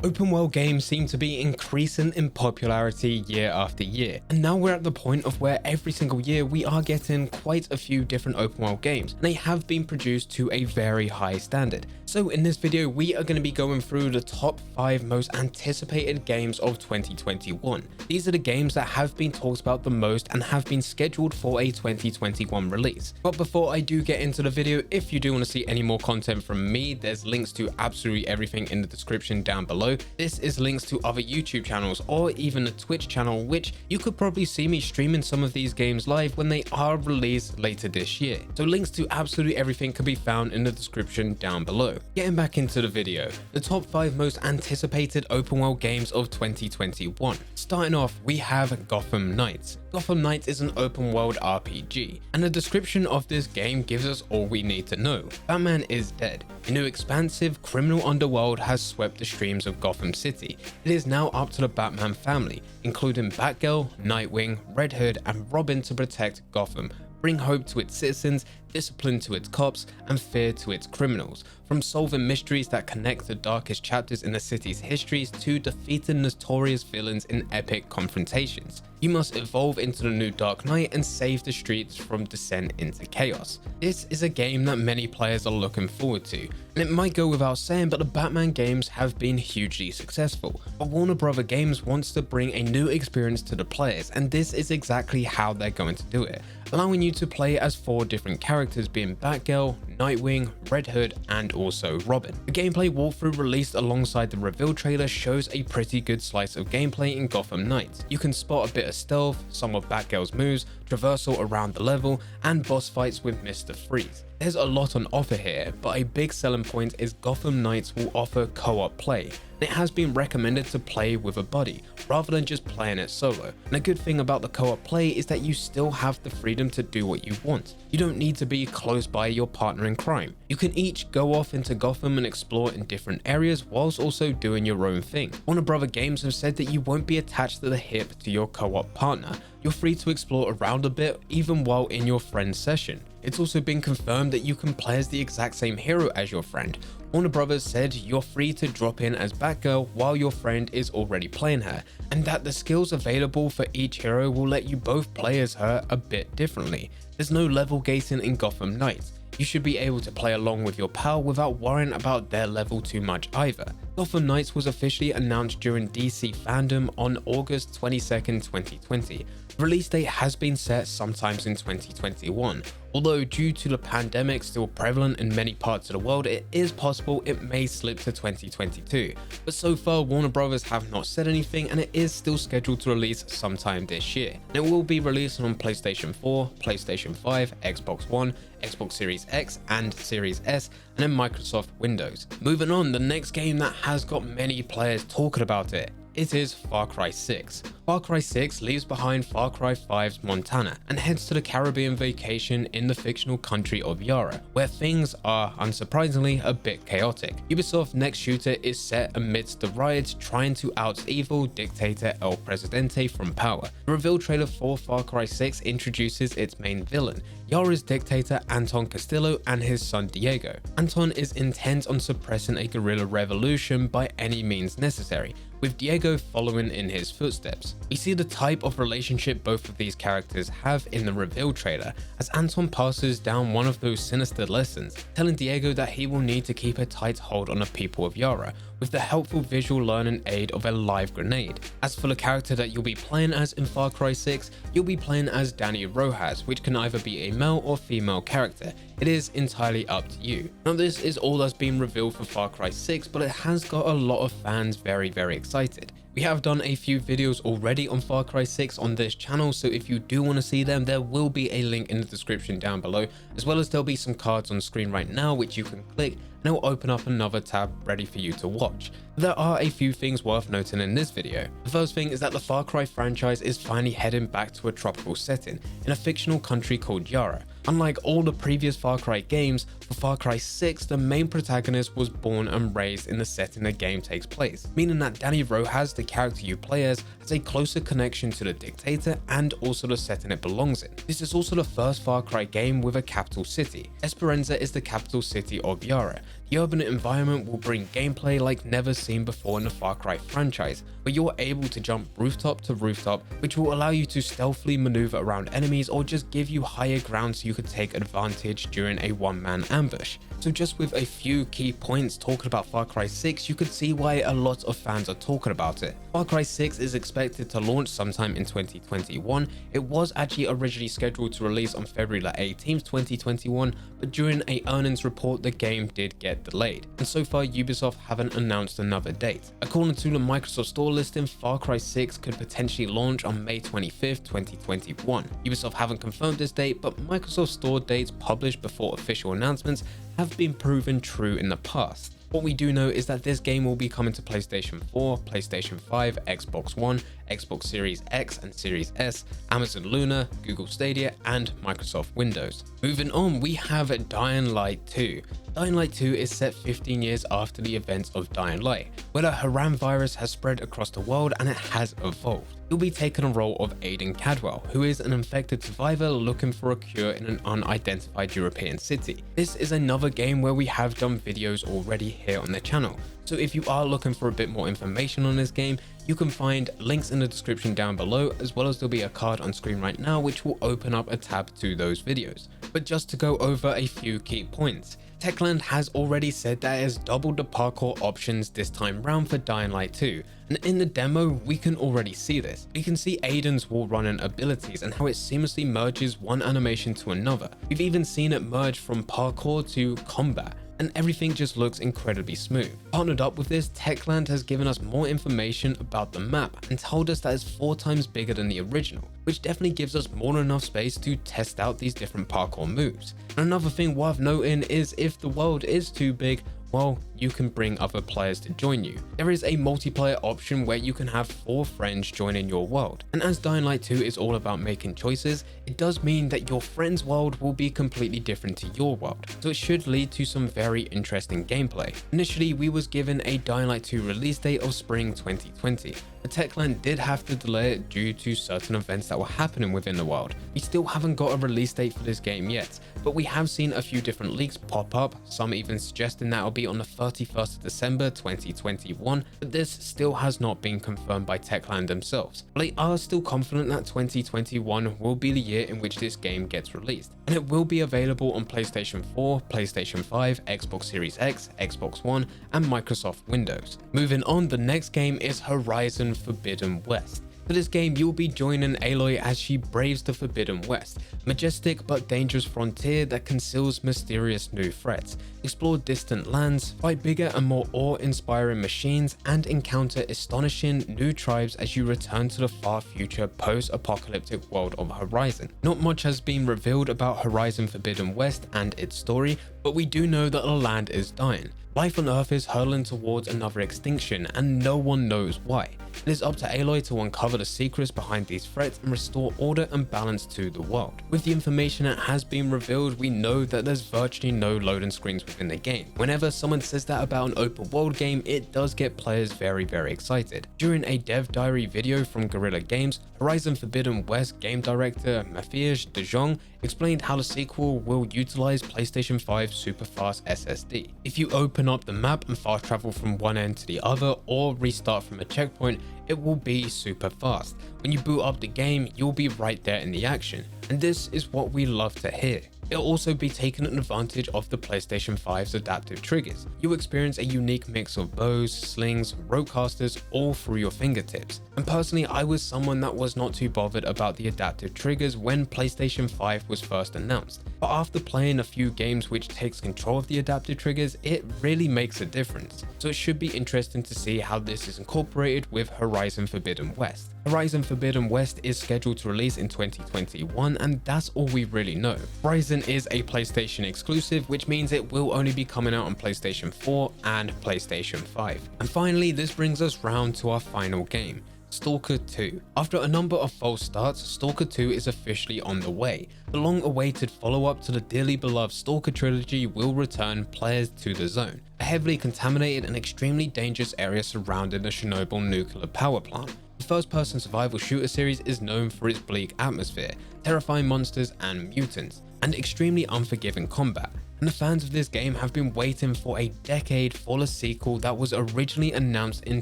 Open world games seem to be increasing in popularity year after year, and now we're at the point of where every single year we are getting quite a few different open world games, and they have been produced to a very high standard. So in this video we are going to be going through the top 5 most anticipated games of 2021. These are the games that have been talked about the most and have been scheduled for a 2021 release. But before I do get into the video, if you do want to see any more content from me, there's links to absolutely everything in the description down below. This is links to other YouTube channels or even a Twitch channel, which you could probably see me streaming some of these games live when they are released later this year. So links to absolutely everything can be found in the description down below. Getting back into the video, the top 5 most anticipated open world games of 2021. Starting off, we have Gotham Knights. Gotham Knights is an open world RPG, and the description of this game gives us all we need to know. Batman is dead. A new expansive criminal underworld has swept the streams of Gotham City. It is now up to the Batman family, including Batgirl, Nightwing, Red Hood, and Robin to protect Gotham, bring hope to its citizens, discipline to its cops, and fear to its criminals. From solving mysteries that connect the darkest chapters in the city's histories to defeating notorious villains in epic confrontations, you must evolve into the new Dark Knight and save the streets from descent into chaos. This is a game that many players are looking forward to, and it might go without saying, but the Batman games have been hugely successful. But Warner Bros. Games wants to bring a new experience to the players, and this is exactly how they're going to do it, allowing you to play as 4 different characters, being Batgirl, Nightwing, Red Hood, and also Robin. The gameplay walkthrough released alongside the reveal trailer shows a pretty good slice of gameplay in Gotham Knights. You can spot a bit of stealth, some of Batgirl's moves, traversal around the level, and boss fights with Mr. Freeze. There's a lot on offer here, but a big selling point is Gotham Knights will offer co-op play, and it has been recommended to play with a buddy rather than just playing it solo. And a good thing about the co-op play is that you still have the freedom to do what you want. You don't need to be close by your partner in crime. You can each go off into Gotham and explore in different areas whilst also doing your own thing. Warner Bros. Games have said that you won't be attached to the hip to your co-op partner. You're free to explore around a bit even while in your friend's session. It's also been confirmed that you can play as the exact same hero as your friend. Warner Bros. Said you're free to drop in as Batgirl while your friend is already playing her, and that the skills available for each hero will let you both play as her a bit differently. There's no level gating in Gotham Knights. You should be able to play along with your pal without worrying about their level too much either. Gotham Knights was officially announced during DC Fandom on August 22nd, 2020. The release date has been set sometimes in 2021, although due to the pandemic still prevalent in many parts of the world, it is possible it may slip to 2022. But so far Warner Bros. Have not said anything, and it is still scheduled to release sometime this year. And it will be released on PlayStation 4, PlayStation 5, Xbox One, Xbox Series X and Series S, and then Microsoft Windows. Moving on, the next game that has got many players talking about it is Far Cry 6. Far Cry 6 leaves behind Far Cry 5's Montana and heads to the Caribbean vacation in the fictional country of Yara, where things are, unsurprisingly, a bit chaotic. Ubisoft's next shooter is set amidst the riots trying to oust evil dictator El Presidente from power. The reveal trailer for Far Cry 6 introduces its main villain, Yara's dictator Anton Castillo, and his son Diego. Anton is intent on suppressing a guerrilla revolution by any means necessary, with Diego following in his footsteps. We see the type of relationship both of these characters have in the reveal trailer, as Anton passes down one of those sinister lessons, telling Diego that he will need to keep a tight hold on the people of Yara, with the helpful visual learning aid of a live grenade. As for the character that you'll be playing as in Far Cry 6, you'll be playing as Danny Rojas, which can either be a male or female character. It is entirely up to you. Now this is all that's been revealed for Far Cry 6, but it has got a lot of fans very excited. We have done a few videos already on Far Cry 6 on this channel, so if you do want to see them, there will be a link in the description down below, as well as there'll be some cards on screen right now which you can click and it will open up another tab ready for you to watch. There are a few things worth noting in this video. The first thing is that the Far Cry franchise is finally heading back to a tropical setting in a fictional country called Yara. Unlike all the previous Far Cry games, for Far Cry 6, the main protagonist was born and raised in the setting the game takes place, meaning that Danny Rojas, the character you play as, has a closer connection to the dictator and also the setting it belongs in. This is also the first Far Cry game with a capital city. Esperanza is the capital city of Yara. The urban environment will bring gameplay like never seen before in the Far Cry franchise, where you're able to jump rooftop to rooftop, which will allow you to stealthily maneuver around enemies or just give you higher ground so you could take advantage during a one-man ambush. So just with a few key points talking about Far Cry 6, you could see why a lot of fans are talking about it. Far Cry 6 is expected to launch sometime in 2021. It was actually originally scheduled to release on February 18th, 2021, but during a earnings report, the game did get delayed. And so far, Ubisoft haven't announced another date. According to the Microsoft Store listing, Far Cry 6 could potentially launch on May 25th, 2021. Ubisoft haven't confirmed this date, but Microsoft Store dates published before official announcements have been proven true in the past. What we do know is that this game will be coming to PlayStation 4, PlayStation 5, Xbox One, Xbox Series X and Series S, Amazon Luna, Google Stadia, and Microsoft Windows. Moving on, we have Dying Light 2. Dying Light 2 is set 15 years after the events of Dying Light, where the Haram virus has spread across the world and it has evolved. You'll be taking a role of Aiden Cadwell, who is an infected survivor looking for a cure in an unidentified European city. This is another game where we have done videos already here on the channel, so if you are looking for a bit more information on this game, you can find links in the description down below, as well as there'll be a card on screen right now which will open up a tab to those videos. But just to go over a few key points. Techland has already said that it has doubled the parkour options this time round for Dying Light 2, and in the demo we can already see this. We can see Aiden's wall running abilities and how it seamlessly merges one animation to another. We've even seen it merge from parkour to combat, and everything just looks incredibly smooth. Partnered up with this, Techland has given us more information about the map and told us that it's 4 times bigger than the original, which definitely gives us more than enough space to test out these different parkour moves. And another thing worth noting is if the world is too big, well, you can bring other players to join you. There is a multiplayer option where you can have 4 friends join in your world. And as Dying Light 2 is all about making choices, it does mean that your friend's world will be completely different to your world. So it should lead to some very interesting gameplay. Initially, we was given a Dying Light 2 release date of spring 2020. But Techland did have to delay it due to certain events that were happening within the world. We still haven't got a release date for this game yet, but we have seen a few different leaks pop up, some even suggesting that it'll be on the 31st of December 2021, but this still has not been confirmed by Techland themselves. But they are still confident that 2021 will be the year in which this game gets released, and it will be available on PlayStation 4, PlayStation 5, Xbox Series X, Xbox One, and Microsoft Windows. Moving on, the next game is Horizon Forbidden West. For this game, you'll be joining Aloy as she braves the Forbidden West, a majestic but dangerous frontier that conceals mysterious new threats, explore distant lands, fight bigger and more awe-inspiring machines, and encounter astonishing new tribes as you return to the far future post-apocalyptic world of Horizon. Not much has been revealed about Horizon Forbidden West and its story, but we do know that the land is dying. Life on Earth is hurtling towards another extinction, and no one knows why. It is up to Aloy to uncover the secrets behind these threats and restore order and balance to the world. With the information that has been revealed, we know that there's virtually no loading screens within the game. Whenever someone says that about an open world game, it does get players very excited. During a dev diary video from Guerrilla Games, Horizon Forbidden West game director Matthias de Jong explained how the sequel will utilize PlayStation 5 super fast SSD. If you open up the map and fast travel from one end to the other or restart from a checkpoint, it will be super fast. When you boot up the game, you'll be right there in the action, and this is what we love to hear. It'll also be taking advantage of the PlayStation 5's adaptive triggers. You'll experience a unique mix of bows, slings, rotecasters all through your fingertips. And personally, I was someone that was not too bothered about the adaptive triggers when PlayStation 5 was first announced. But after playing a few games which takes control of the adaptive triggers, it really makes a difference. So it should be interesting to see how this is incorporated with Horizon Forbidden West. Horizon Forbidden West is scheduled to release in 2021, and that's all we really know. Horizon is a PlayStation exclusive, which means it will only be coming out on PlayStation 4 and PlayStation 5. And finally, this brings us round to our final game, Stalker 2. After a number of false starts, Stalker 2 is officially on the way. The long-awaited follow-up to the dearly beloved Stalker trilogy will return players to the zone, a heavily contaminated and extremely dangerous area surrounding the Chernobyl nuclear power plant. The first-person survival shooter series is known for its bleak atmosphere, terrifying monsters and mutants, and extremely unforgiving combat. and the fans of this game have been waiting for a decade for a sequel that was originally announced in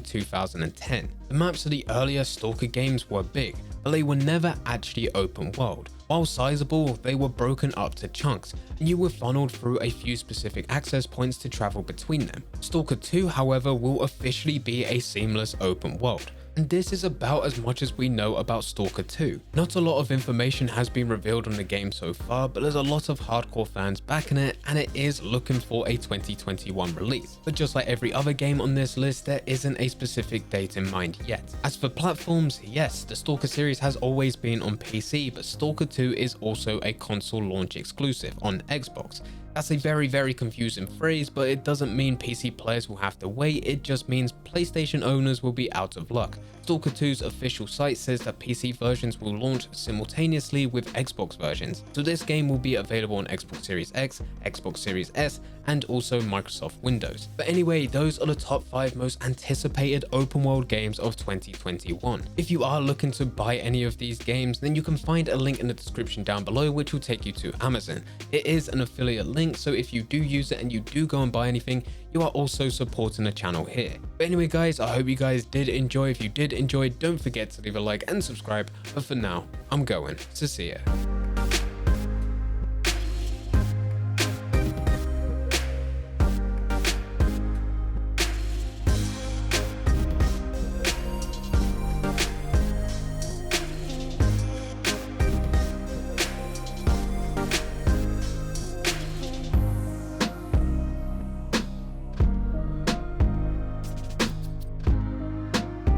2010. The maps of the earlier Stalker games were big, but they were never actually open world. While sizable, they were broken up to chunks, and you were funneled through a few specific access points to travel between them. Stalker 2, however, will officially be a seamless open world. And this is about as much as we know about Stalker 2. Not a lot of information has been revealed on the game so far, but there's a lot of hardcore fans backing it, and it is looking for a 2021 release. But just like every other game on this list, there isn't a specific date in mind yet. As for platforms, yes, the Stalker series has always been on PC, but Stalker 2 is also a console launch exclusive on Xbox. That's a very confusing phrase, but it doesn't mean PC players will have to wait, it just means PlayStation owners will be out of luck. Stalker 2's official site says that PC versions will launch simultaneously with Xbox versions, so this game will be available on Xbox Series X, Xbox Series S, and also Microsoft Windows. But anyway, those are the top 5 most anticipated open world games of 2021. If you are looking to buy any of these games, then you can find a link in the description down below which will take you to Amazon. It is an affiliate link, so if you do use it and you do go and buy anything, you are also supporting the channel here. But anyway guys, I hope you guys did enjoy. If you did enjoy, don't forget to leave a like and subscribe, but for now, I'm going to see ya.